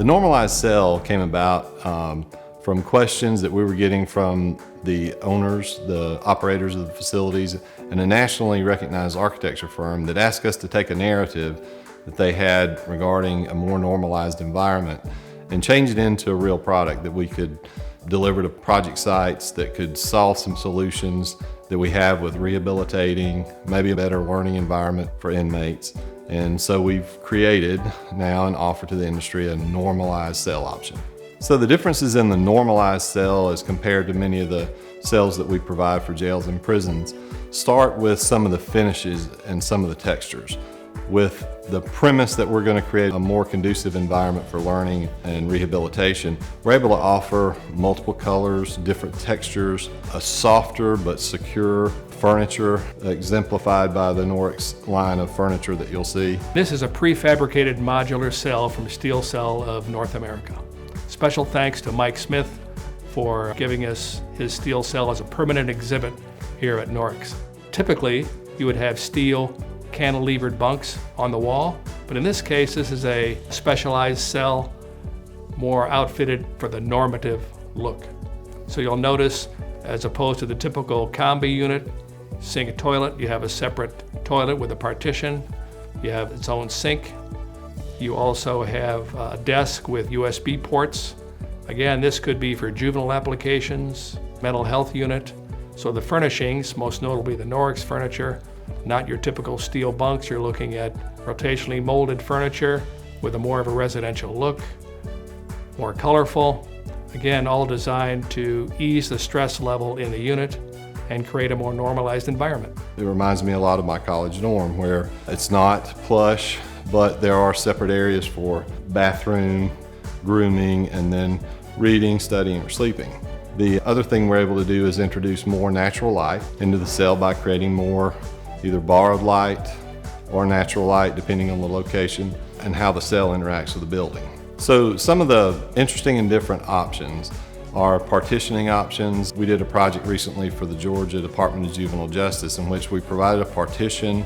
The normalized cell came about from questions that we were getting from the owners, the operators of the facilities, and a nationally recognized architecture firm that asked us to take a narrative that they had regarding a more normalized environment and change it into a real product that we could deliver to project sites that could solve some solutions that we have with rehabilitating, maybe a better learning environment for inmates. And so we've created now and offer to the industry a normalized cell option. So the differences in the normalized cell as compared to many of the cells that we provide for jails and prisons start with some of the finishes and some of the textures. With the premise that we're going to create a more conducive environment for learning and rehabilitation, we're able to offer multiple colors, different textures, a softer but secure furniture exemplified by the Norix line of furniture that you'll see. This is a prefabricated modular cell from SteelCell of North America. Special thanks to Mike Smith for giving us his SteelCell as a permanent exhibit here at Norix. Typically, you would have steel cantilevered bunks on the wall, but in this case, this is a specialized cell, more outfitted for the normative look. So you'll notice, as opposed to the typical combi unit, sink toilet, you have a separate toilet with a partition, you have its own sink. You also have a desk with USB ports. Again, this could be for juvenile applications, mental health unit. So the furnishings, most notably the Norix furniture, not your typical steel bunks. You're looking at rotationally molded furniture with a more of a residential look, more colorful. Again, all designed to ease the stress level in the unit and create a more normalized environment. It reminds me a lot of my college dorm, where it's not plush, but there are separate areas for bathroom, grooming, and then reading, studying, or sleeping. The other thing we're able to do is introduce more natural light into the cell by creating more either borrowed light or natural light, depending on the location and how the cell interacts with the building. So some of the interesting and different options are partitioning options. We did a project recently for the Georgia Department of Juvenile Justice in which we provided a partition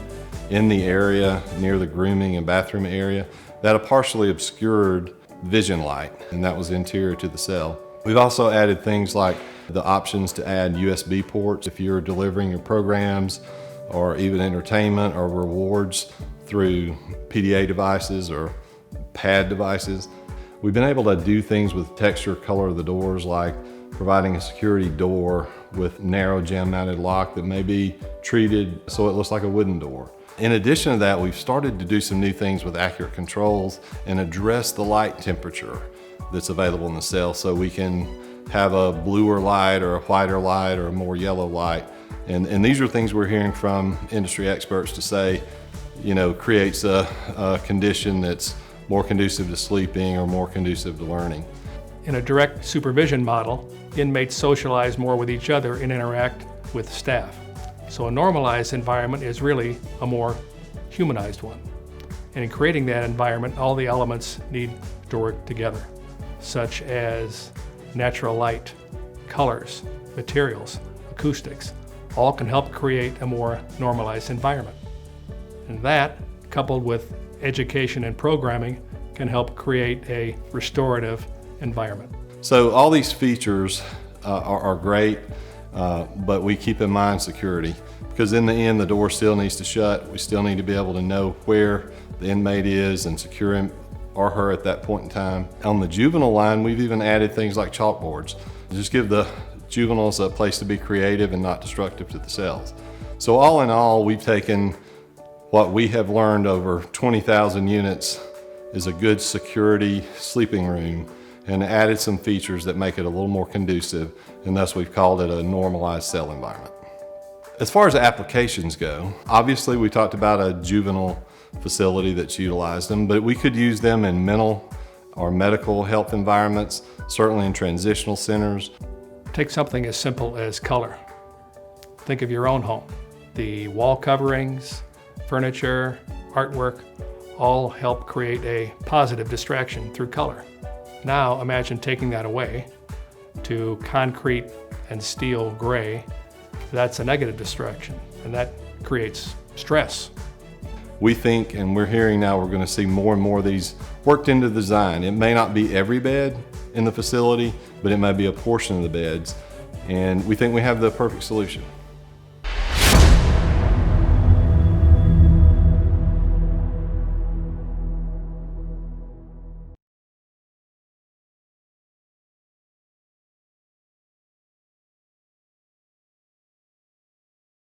in the area near the grooming and bathroom area that partially obscured vision light, and that was interior to the cell. We've also added things like the options to add USB ports if you're delivering your programs or even entertainment or rewards through PDA devices or pad devices. We've been able to do things with texture, color of the doors, like providing a security door with narrow gem-mounted lock that may be treated so it looks like a wooden door. In addition to that, we've started to do some new things with accurate controls and address the light temperature that's available in the cell, so we can have a bluer light or a whiter light or a more yellow light. And these are things we're hearing from industry experts to say, creates a condition that's more conducive to sleeping or more conducive to learning. In a direct supervision model, inmates socialize more with each other and interact with staff. So a normalized environment is really a more humanized one. And in creating that environment, all the elements need to work together, such as natural light, colors, materials, acoustics, all can help create a more normalized environment. And that, coupled with education and programming, can help create a restorative environment. So all these features are great, but we keep in mind security, because in the end the door still needs to shut. We still need to be able to know where the inmate is and secure him or her at that point in time. On the juvenile line, we've even added things like chalkboards. Just give the juveniles a place to be creative and not destructive to the cells. So all in all, we've taken what we have learned over 20,000 units is a good security sleeping room and added some features that make it a little more conducive, and thus we've called it a normalized cell environment. As far as applications go, obviously we talked about a juvenile facility that's utilized them, but we could use them in mental or medical health environments, certainly in transitional centers. Take something as simple as color. Think of your own home. The wall coverings, furniture, artwork, all help create a positive distraction through color. Now imagine taking that away to concrete and steel gray. That's a negative distraction, and that creates stress. We think, and we're hearing now, we're going to see more and more of these worked into the design. It may not be every bed in the facility, but it may be a portion of the beds. And we think we have the perfect solution.